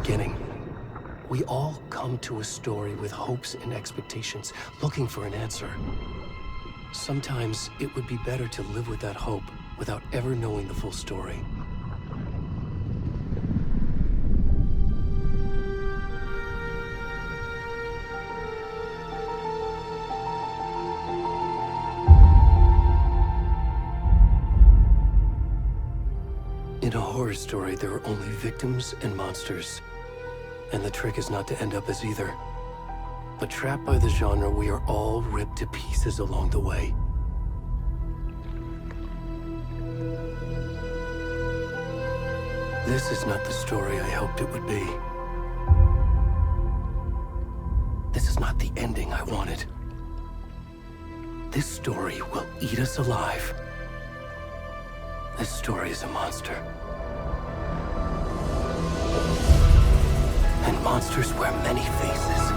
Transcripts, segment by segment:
beginning. We all come to a story with hopes and expectations, looking for an answer. Sometimes it would be better to live with that hope without ever knowing the full story. In a horror story, there are only victims and monsters. And the trick is not to end up as either. But trapped by the genre, we are all ripped to pieces along the way. This is not the story I hoped it would be. This is not the ending I wanted. This story will eat us alive. This story is a monster. And monsters wear many faces.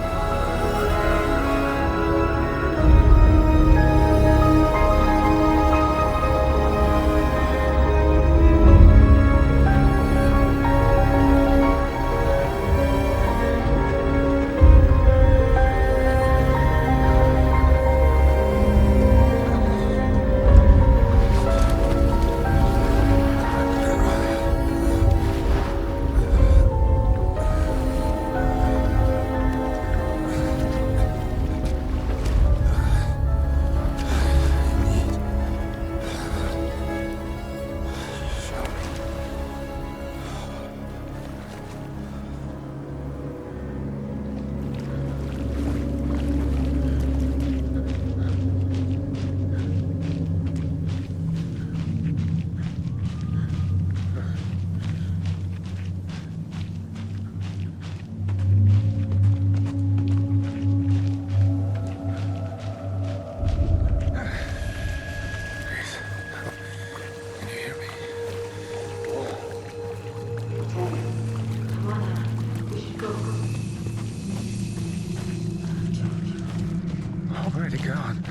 Already gone.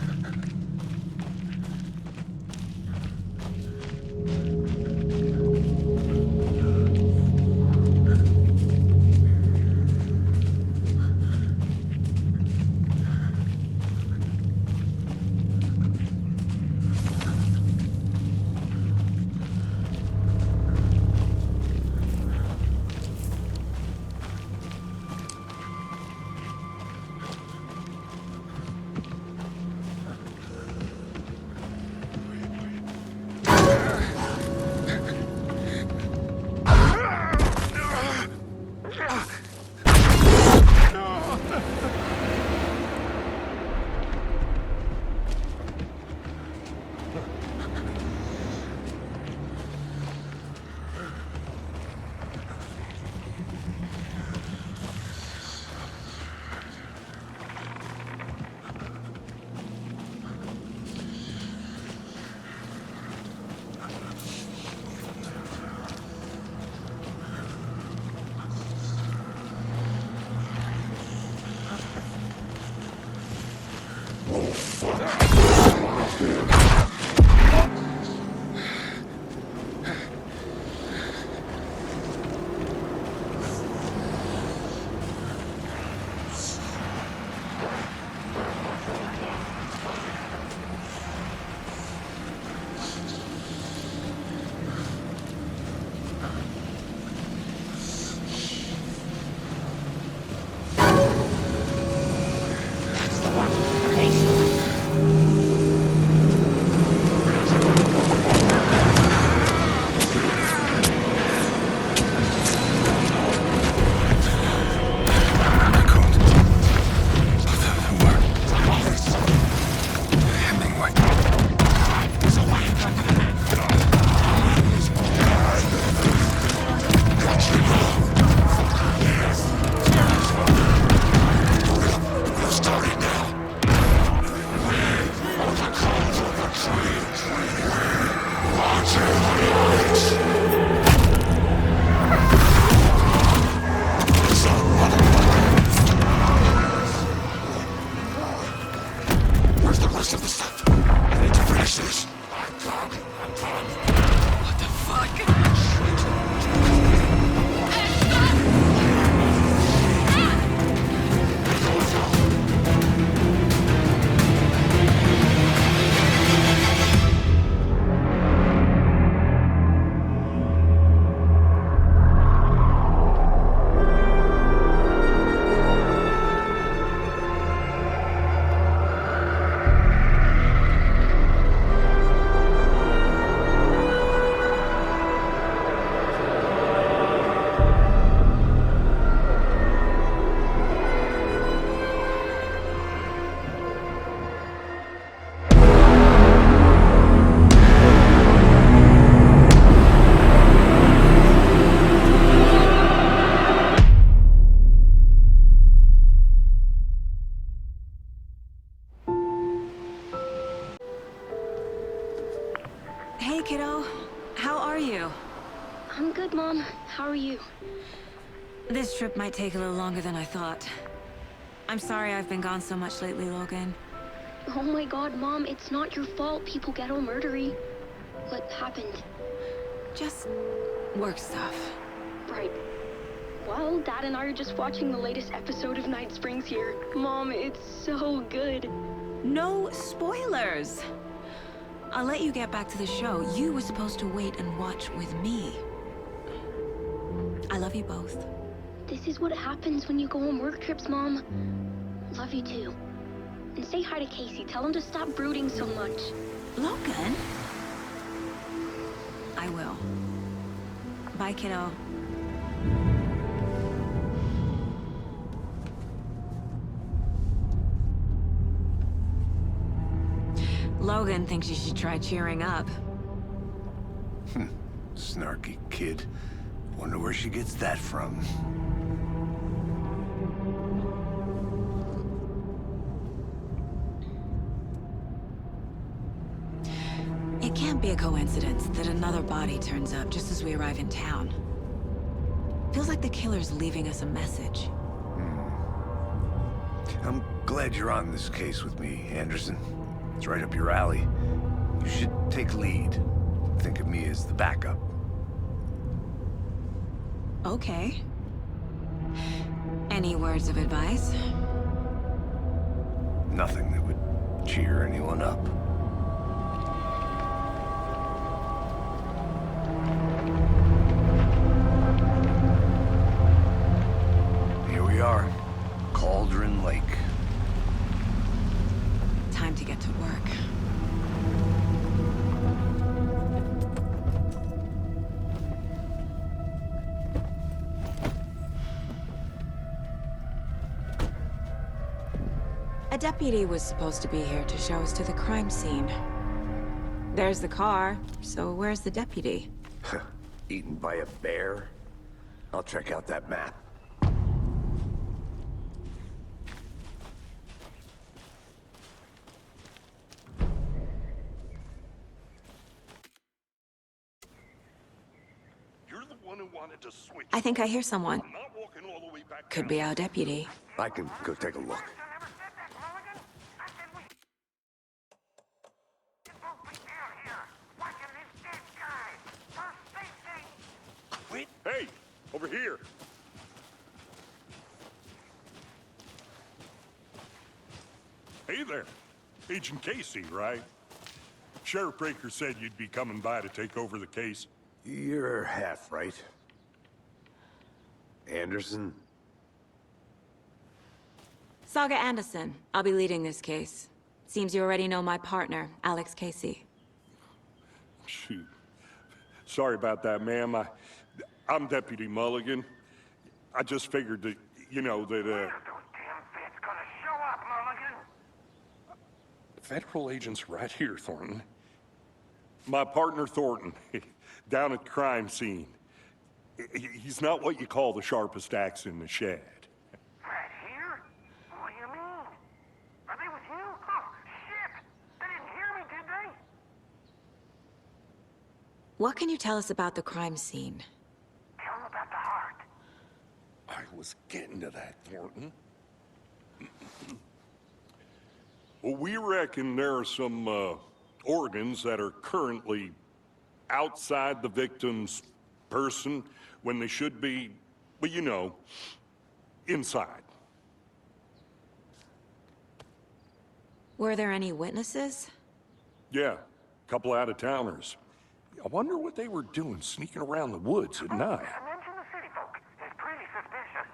Mom. How are you? This trip might take a little longer than I thought. I'm sorry I've been gone so much lately, Logan. Oh my god, Mom, it's not your fault people get all murdery. What happened? Just work stuff. Right. Well, Dad and I are just watching the latest episode of Night Springs here. Mom, it's so good. No spoilers! I'll let you get back to the show. You were supposed to wait and watch with me. I love you both. This is what happens when you go on work trips, Mom. Love you too. And say hi to Casey. Tell him to stop brooding so much. Logan? I will. Bye, kiddo. Logan thinks you should try cheering up. Snarky kid. Wonder where she gets that from. It can't be a coincidence that another body turns up just as we arrive in town. Feels like the killer's leaving us a message. I'm glad you're on this case with me, Anderson. It's right up your alley. You should take lead. Think of me as the backup. Okay. Any words of advice? Nothing that would cheer anyone up. Here we are. Cauldron Lake. Time to get to work. A deputy was supposed to be here to show us to the crime scene. There's the car, so where's the deputy? Eaten by a bear? I'll check out that map. You're the one who wanted to switch. I think I hear someone. I'm not walking all the way back Could down. be our deputy. I can go take a look. Hey, over here. Hey there. Agent Casey, right? Sheriff Breaker said you'd be coming by to take over the case. You're half right. Anderson? Saga Anderson. I'll be leading this case. Seems you already know my partner, Alex Casey. Shoot. Sorry about that, ma'am. I'm Deputy Mulligan. I just figured that, you know, that, Those damn feds gonna show up, Mulligan. Federal agent's right here, Thornton. My partner, Thornton, down at the crime scene. He's not what you call the sharpest axe in the shed. Right here? What do you mean? Are they with you? Oh, shit! They didn't hear me, did they? What can you tell us about the crime scene? Tell them about the heart. I was getting to that, Thornton. Well, we reckon there are some organs that are currently outside the victim's person when they should be, well, you know, inside. Were there any witnesses? Yeah, a couple out-of-towners. I wonder what they were doing sneaking around the woods at night. Mention the city folk. It's pretty suspicious.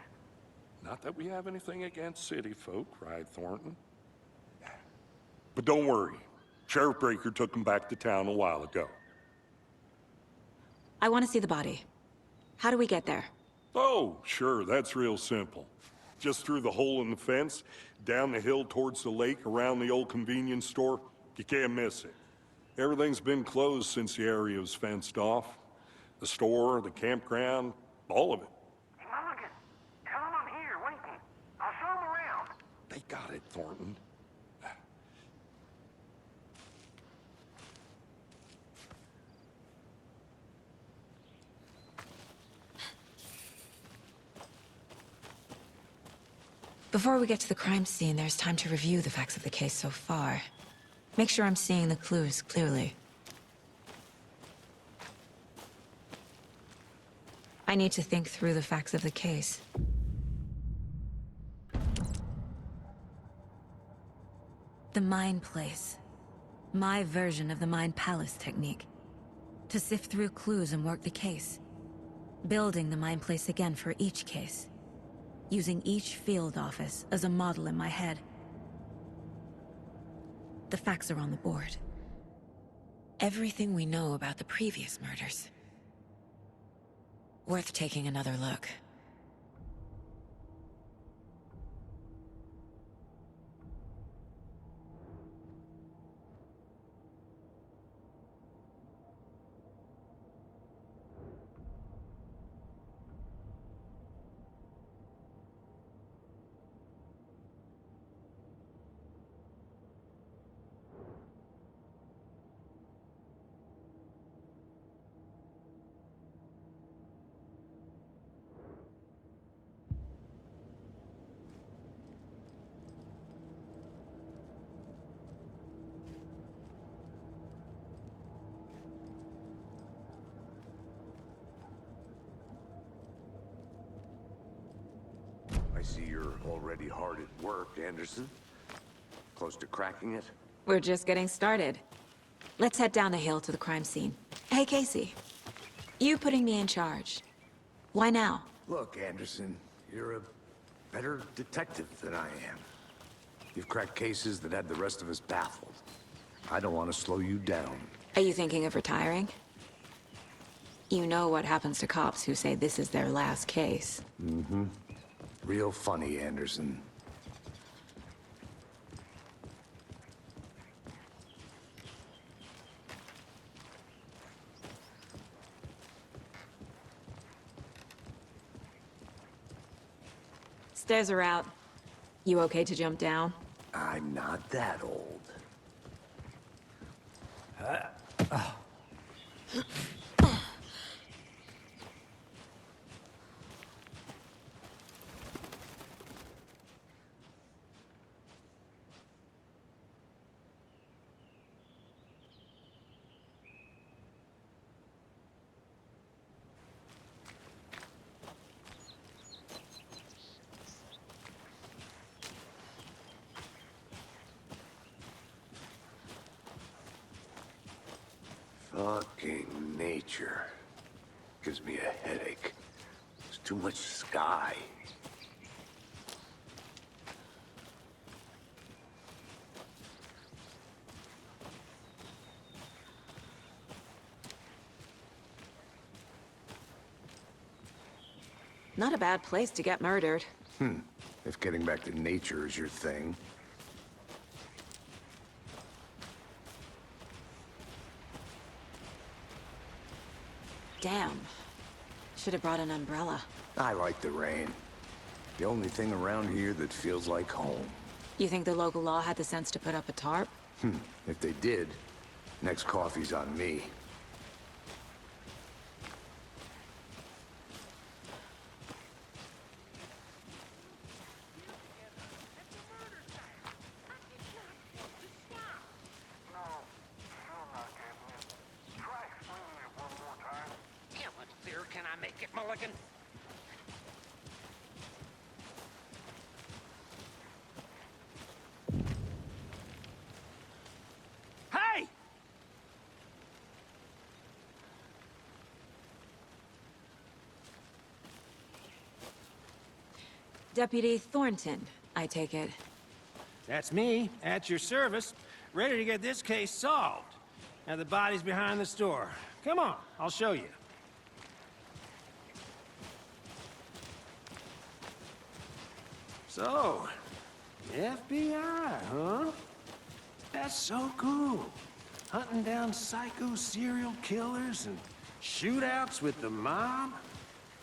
Not that we have anything against city folk, right, Thornton? But don't worry. Sheriff Breaker took them back to town a while ago. I want to see the body. How do we get there? Oh, sure, that's real simple. Just through the hole in the fence, down the hill towards the lake, around the old convenience store. You can't miss it. Everything's been closed since the area was fenced off. The store, the campground, all of it. Hey, Mulligan, tell them I'm here waiting. I'll show them around. They got it, Thornton. Before we get to the crime scene, there's time to review the facts of the case so far. Make sure I'm seeing the clues clearly. I need to think through the facts of the case. The Mind Place. My version of the Mind Palace technique. To sift through clues and work the case. Building the Mind Place again for each case. Using each field office as a model in my head. The facts are on the board. Everything we know about the previous murders. Worth taking another look. I see you're already hard at work, Anderson. Close to cracking it? We're just getting started. Let's head down the hill to the crime scene. Hey, Casey. You putting me in charge. Why now? Look, Anderson, you're a better detective than I am. You've cracked cases that had the rest of us baffled. I don't want to slow you down. Are you thinking of retiring? You know what happens to cops who say this is their last case. Mm-hmm. Real funny, Anderson. Stairs are out. You okay to jump down? I'm not that old. Fucking nature. Gives me a headache. There's too much sky. Not a bad place to get murdered. If getting back to nature is your thing. Damn. Should have brought an umbrella. I like the rain. The only thing around here that feels like home. You think the local law had the sense to put up a tarp? If they did, next coffee's on me. Can I make it, Mulligan? Hey! Deputy Thornton, I take it. That's me, at your service, ready to get this case solved. Now the body's behind the store. Come on, I'll show you. So, FBI, huh? That's so cool. Hunting down psycho serial killers and shootouts with the mob?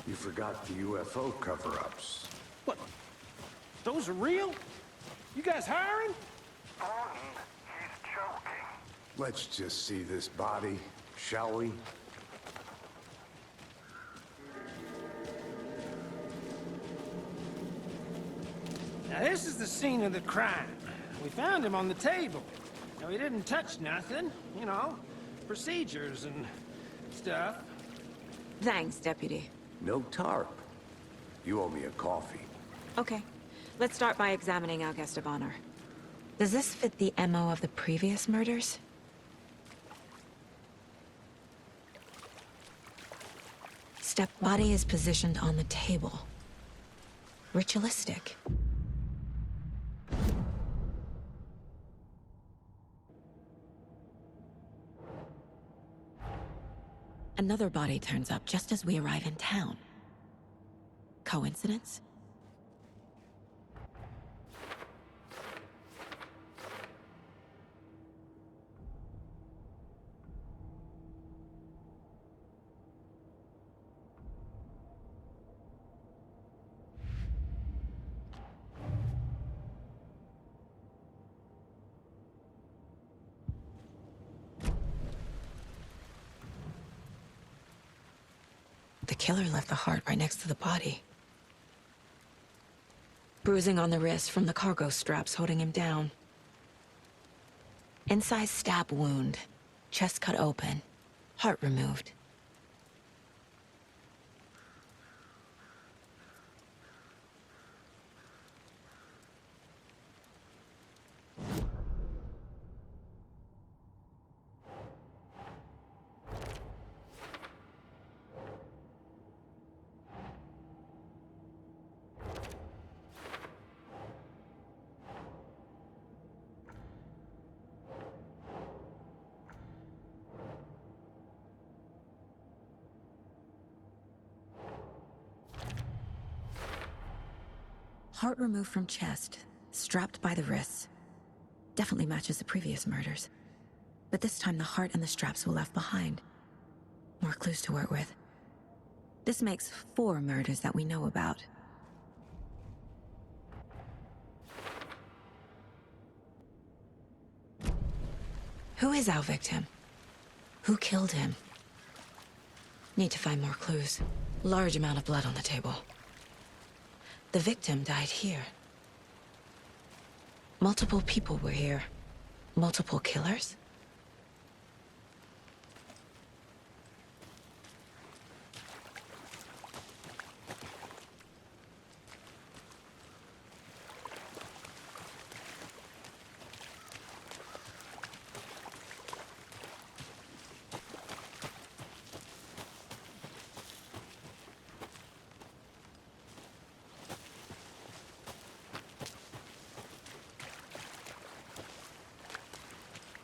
You forgot the UFO cover-ups. What? Those are real? You guys hiring? Thornton, he's joking. Let's just see this body, shall we? Now, this is the scene of the crime. We found him on the table. Now, he didn't touch nothing, you know, procedures and stuff. Thanks, Deputy. No tarp. You owe me a coffee. Okay. Let's start by examining our guest of honor. Does this fit the MO of the previous murders? Body is positioned on the table. Ritualistic. Another body turns up just as we arrive in town. Coincidence? The killer left the heart right next to the body. Bruising on the wrist from the cargo straps holding him down. Inside stab wound. Chest cut open. Heart removed. Heart removed from chest, strapped by the wrists. Definitely matches the previous murders. But this time the heart and the straps were left behind. More clues to work with. This makes 4 murders that we know about. Who is our victim? Who killed him? Need to find more clues. Large amount of blood on the table. The victim died here. Multiple people were here. Multiple killers?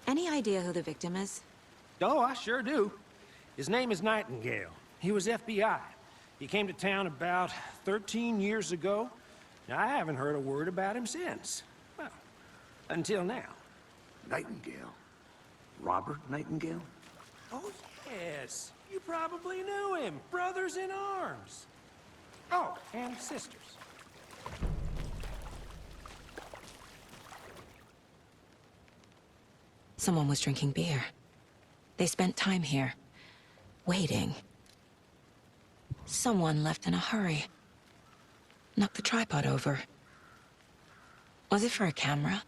Any idea who the victim is? Oh, I sure do. His name is Nightingale. He was FBI. He came to town about 13 years ago. Now, I haven't heard a word about him since. Well, until now. Nightingale? Robert Nightingale? Oh, yes. You probably knew him. Brothers in arms. Oh, and sisters. Someone was drinking beer. They spent time here, waiting. Someone left in a hurry. Knocked the tripod over. Was it for a camera?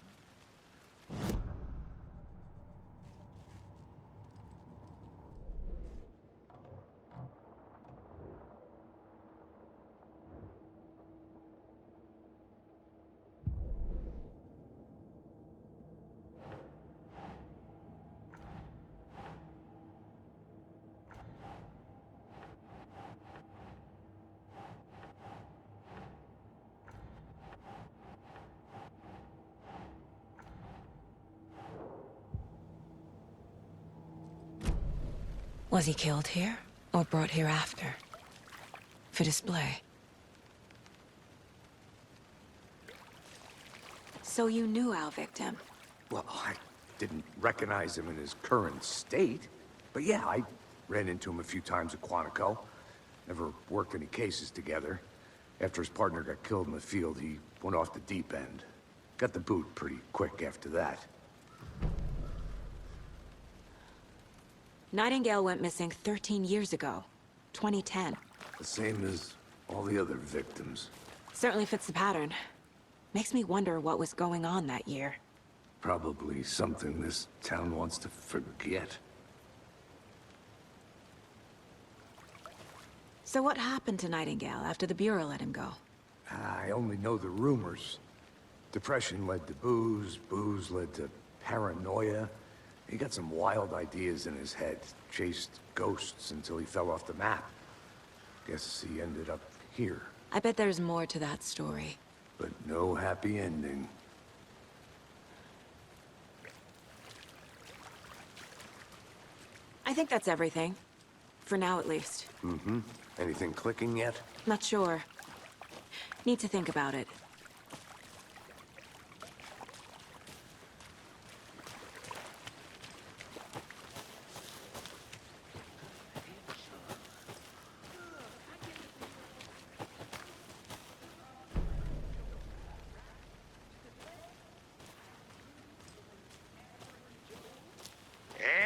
Was he killed here, or brought here after? For display? So you knew our victim? Well, I didn't recognize him in his current state. But yeah, I ran into him a few times at Quantico. Never worked any cases together. After his partner got killed in the field, he went off the deep end. Got the boot pretty quick after that. Nightingale went missing 13 years ago. 2010. The same as all the other victims. Certainly fits the pattern. Makes me wonder what was going on that year. Probably something this town wants to forget. So what happened to Nightingale after the Bureau let him go? I only know the rumors. Depression led to booze, booze led to paranoia. He got some wild ideas in his head, chased ghosts until he fell off the map. Guess he ended up here, I bet there's more to that story. but no happy ending. I think that's everything. For now, at least. Mm-hmm. Anything clicking yet? Not sure. Need to think about it.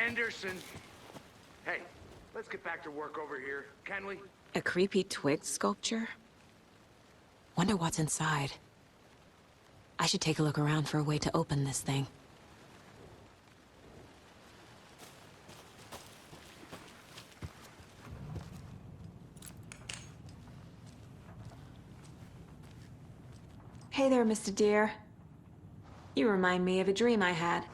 Anderson! Hey, let's get back to work over here, can we? A creepy twig sculpture? Wonder what's inside. I should take a look around for a way to open this thing. Hey there, Mr. Deer. You remind me of a dream I had.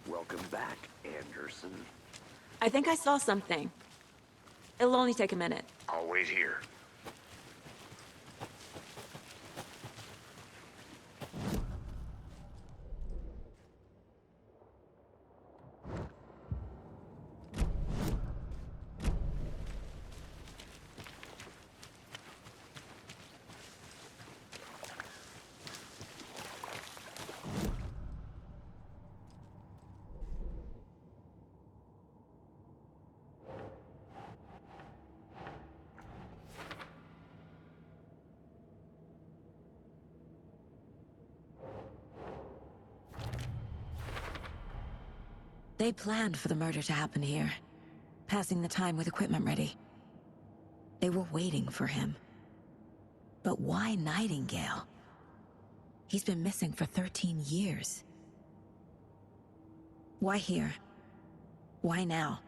Welcome back, Anderson. I think I saw something. It'll only take a minute. I'll wait here. They planned for the murder to happen here, passing the time with equipment ready. They were waiting for him. But why Nightingale? He's been missing for 13 years. Why here? Why now?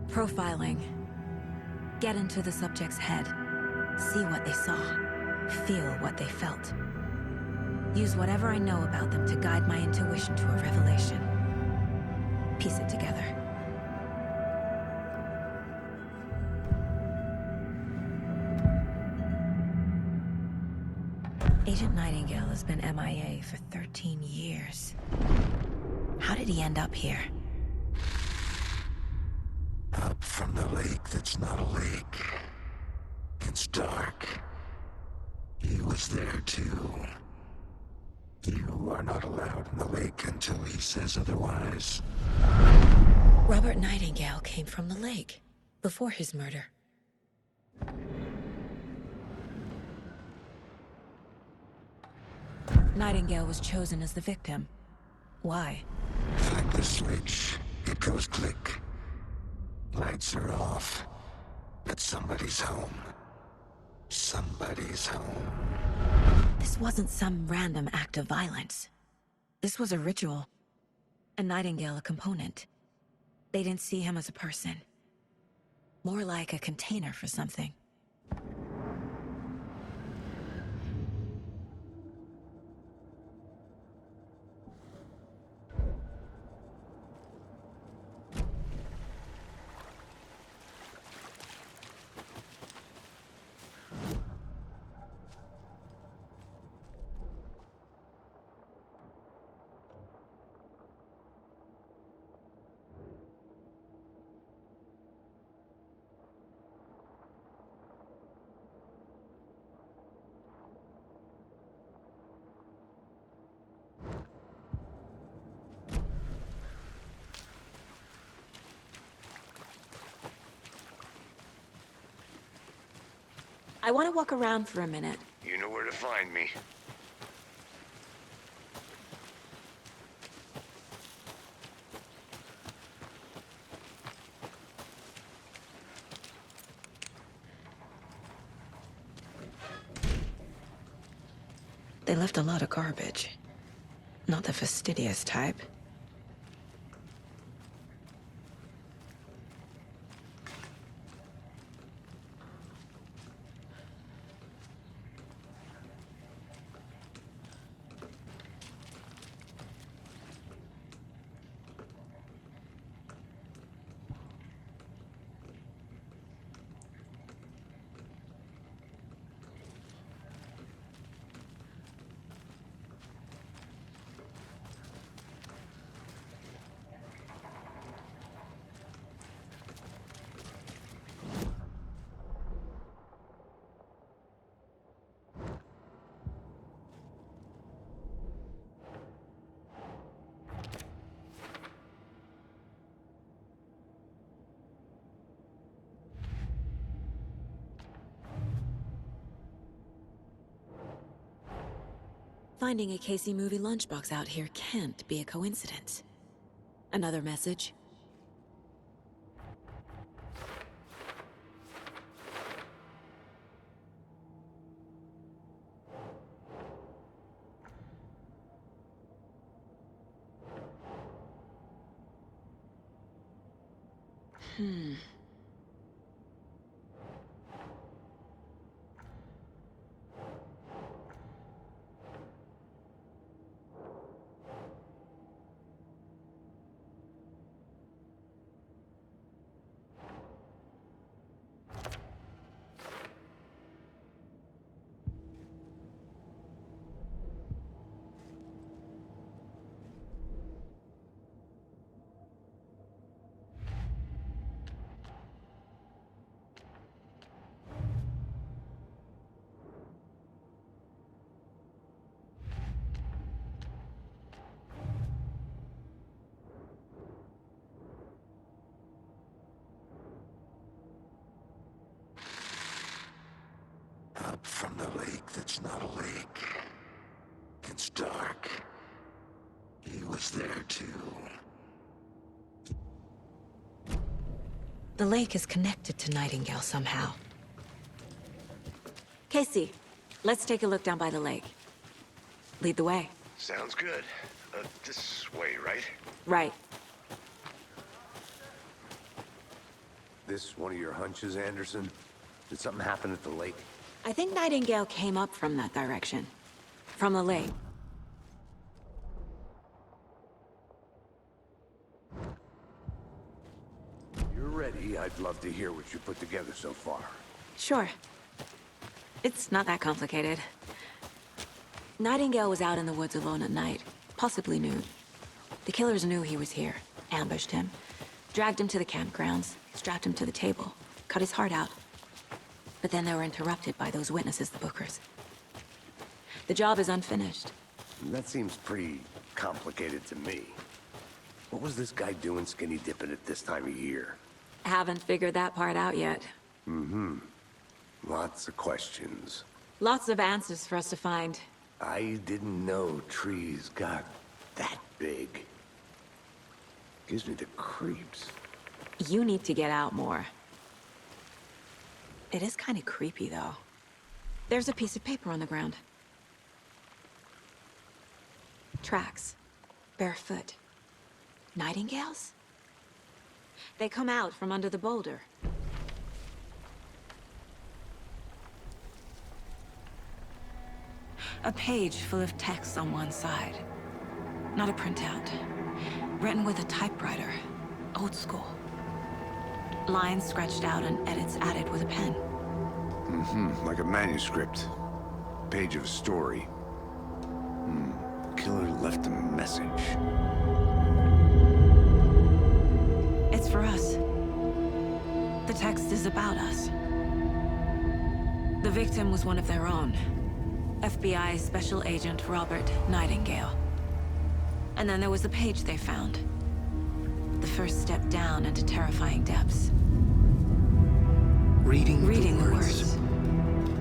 Profiling. Get into the subject's head. See what they saw. feel what they felt. Use whatever I know about them to guide my intuition to a revelation. Piece it together. Agent Nightingale has been MIA for 13 years. How did he end up here? Up from the lake that's not a lake. It's dark. He was there too. You are not allowed in the lake until he says otherwise. Robert Nightingale came from the lake, before his murder. Nightingale was chosen as the victim. Why? Flick the switch. It goes click. Lights are off. But somebody's home. Somebody's home. This wasn't some random act of violence. This was a ritual. And Nightingale a component. They didn't see him as a person. More like a container for something. I want to walk around for a minute. You know where to find me. They left a lot of garbage. Not the fastidious type. Finding a Casey movie lunchbox out here can't be a coincidence. Another message? Up from the lake that's not a lake. It's dark. He was there too. The lake is connected to Nightingale somehow. Casey, let's take a look down by the lake. Lead the way. Sounds good. This way, right? Right. This one of your hunches, Anderson? Did something happen at the lake? I think Nightingale came up from that direction. From the lake. You're ready. I'd love to hear what you put together so far. Sure. It's not that complicated. Nightingale was out in the woods alone at night, possibly nude. The killers knew he was here, ambushed him, dragged him to the campgrounds, strapped him to the table, cut his heart out. But then they were interrupted by those witnesses, the Bookers. The job is unfinished. That seems pretty complicated to me. What was this guy doing skinny dipping at this time of year? Haven't figured that part out yet. Lots of questions. Lots of answers for us to find. I didn't know trees got that big. Gives me the creeps. You need to get out more. It is kind of creepy, though. There's a piece of paper on the ground. Tracks. Barefoot. Nightingales? They come out from under the boulder. A page full of text on one side. Not a printout. Written with a typewriter. Old school. Lines scratched out and edits added with a pen. Like a manuscript. Page of a story. Killer left a message. It's for us. The text is about us. The victim was one of their own. FBI Special Agent Robert Nightingale. And then there was the page they found. The first step down into terrifying depths. Reading the words.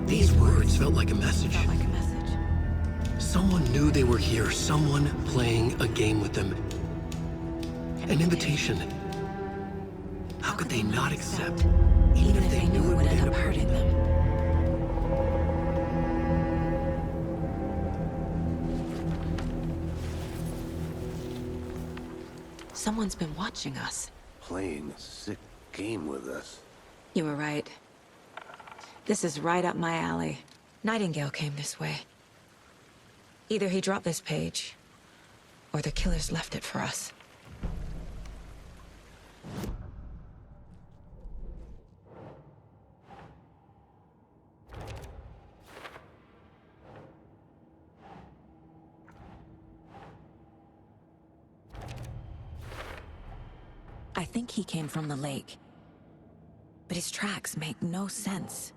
These words felt like a message. Felt like a message. Someone knew they were here, someone playing a game with them. An invitation. How could they not accept, even if they knew it would end up hurting them? Someone's been watching us. Playing a sick game with us. You were right. This is right up my alley. Nightingale came this way. Either he dropped this page, or the killers left it for us. I think he came from the lake. But his tracks make no sense.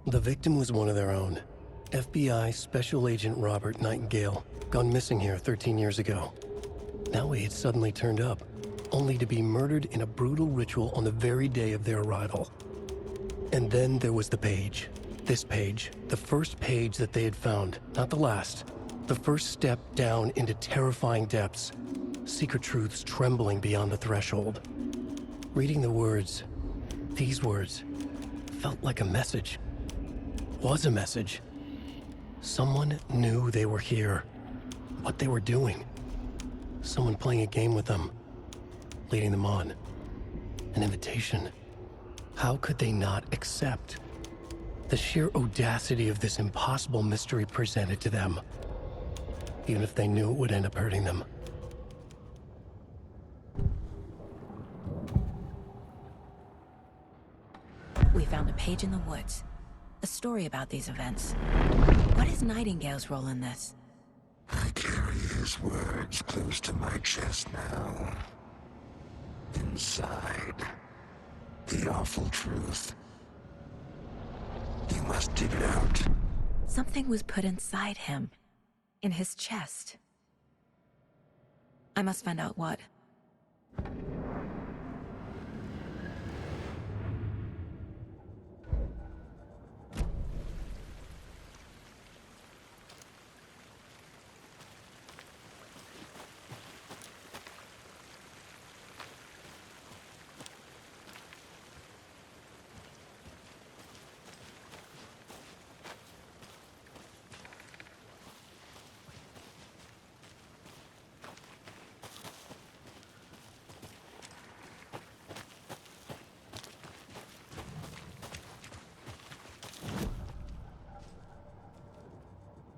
The victim was one of their own. FBI Special Agent Robert Nightingale, gone missing here 13 years ago. Now he had suddenly turned up, only to be murdered in a brutal ritual on the very day of their arrival. And then there was the page. This page, the first page that they had found, not the last. The first step down into terrifying depths. Secret truths trembling beyond the threshold. Reading the words, these words, felt like a message. Was a message. Someone knew they were here. What they were doing. Someone playing a game with them. Leading them on. An invitation. How could they not accept? The sheer audacity of this impossible mystery presented to them. Even if they knew it would end up hurting them. We found a page in the woods. A story about these events. What is Nightingale's role in this? I carry his words close to my chest now. Inside, the awful truth. You must dig it out. Something was put inside him. In his chest. I must find out what.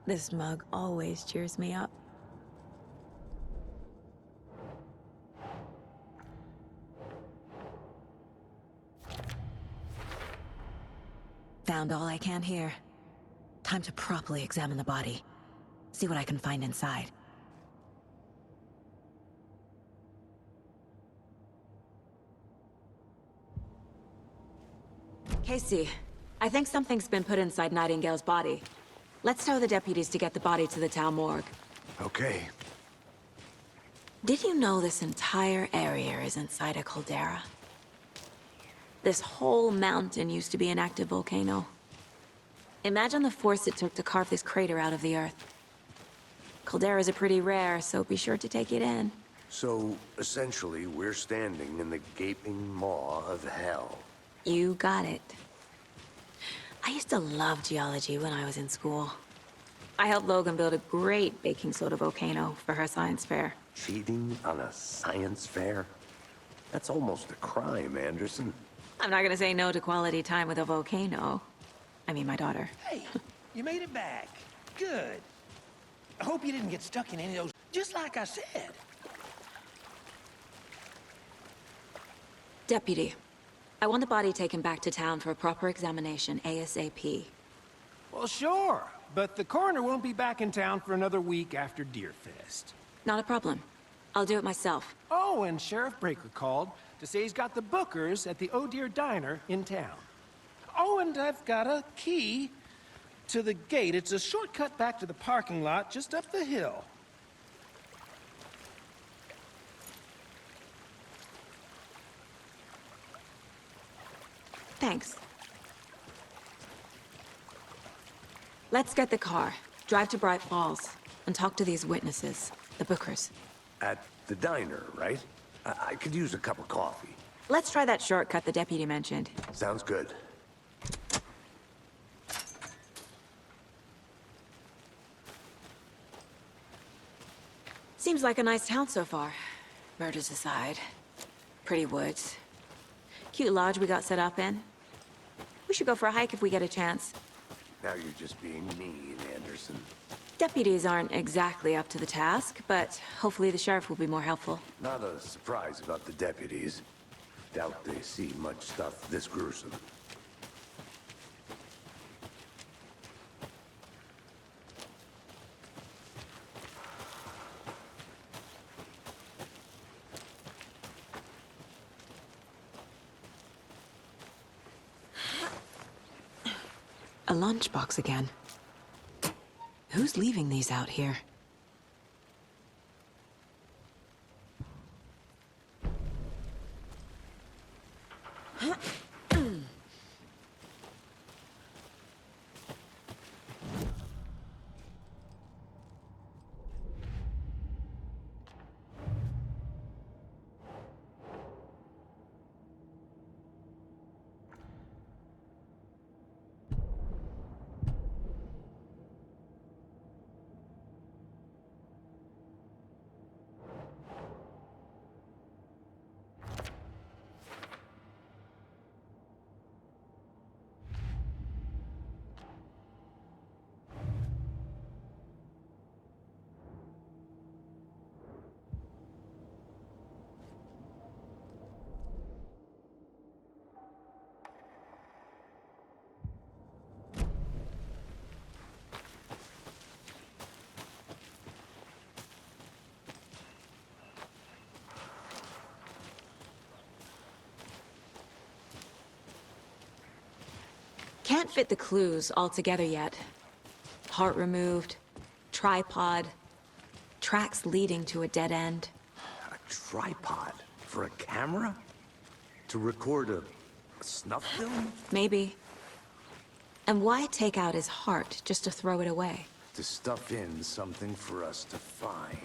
This mug always cheers me up. Found all I can here. Time to properly examine the body. See what I can find inside. Casey, I think something's been put inside Nightingale's body. Let's tell the deputies to get the body to the town morgue. Okay. Did you know this entire area is inside a caldera? This whole mountain used to be an active volcano. Imagine the force it took to carve this crater out of the earth. Calderas are pretty rare, so be sure to take it in. So, essentially, we're standing in the gaping maw of hell. You got it. I used to love geology when I was in school. I helped Logan build a great baking soda volcano for her science fair. Cheating on a science fair? That's almost a crime, Anderson. I'm not gonna say no to quality time with a volcano. I mean, my daughter. Hey, you made it back. Good. I hope you didn't get stuck in any of those, just like I said. Deputy, I want the body taken back to town for a proper examination, ASAP. Well, sure, but the coroner won't be back in town for another week after Deerfest. Not a problem. I'll do it myself. Oh, and Sheriff Breaker called to say he's got the bookers at the Oh Dear Diner in town. Oh, and I've got a key to the gate. It's a shortcut back to the parking lot just up the hill. Thanks. Let's get the car, drive to Bright Falls, and talk to these witnesses, the Bookers. At the diner, right? I could use a cup of coffee. Let's try that shortcut the deputy mentioned. Sounds good. Seems like a nice town so far. Murders aside. Pretty woods. Cute lodge we got set up in. We should go for a hike if we get a chance. Now you're just being mean, Anderson. Deputies aren't exactly up to the task, but hopefully the sheriff will be more helpful. Not a surprise about the deputies. Doubt they see much stuff this gruesome. A lunchbox again. Who's leaving these out here? Can't fit the clues all together yet. Heart removed, tripod, tracks leading to a dead end. A tripod? For a camera? To record a snuff film? Maybe. And why take out his heart just to throw it away? To stuff in something for us to find.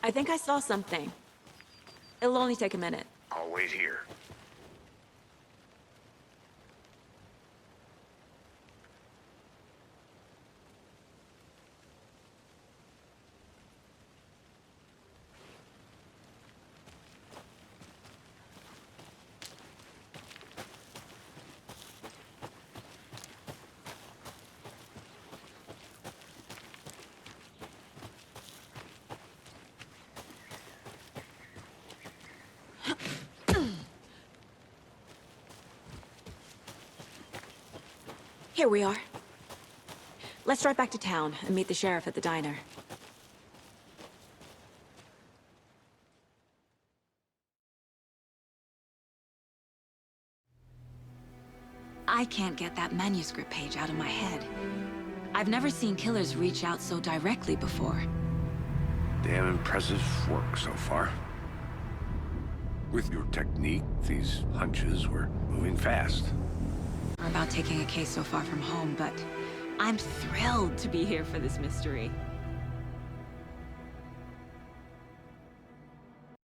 I think I saw something. It'll only take a minute. I'll wait here. Here we are. Let's drive back to town and meet the sheriff at the diner. I can't get that manuscript page out of my head. I've never seen killers reach out so directly before. Damn impressive work so far. With your technique, these hunches were moving fast. Or about taking a case so far from home, but I'm thrilled to be here for this mystery.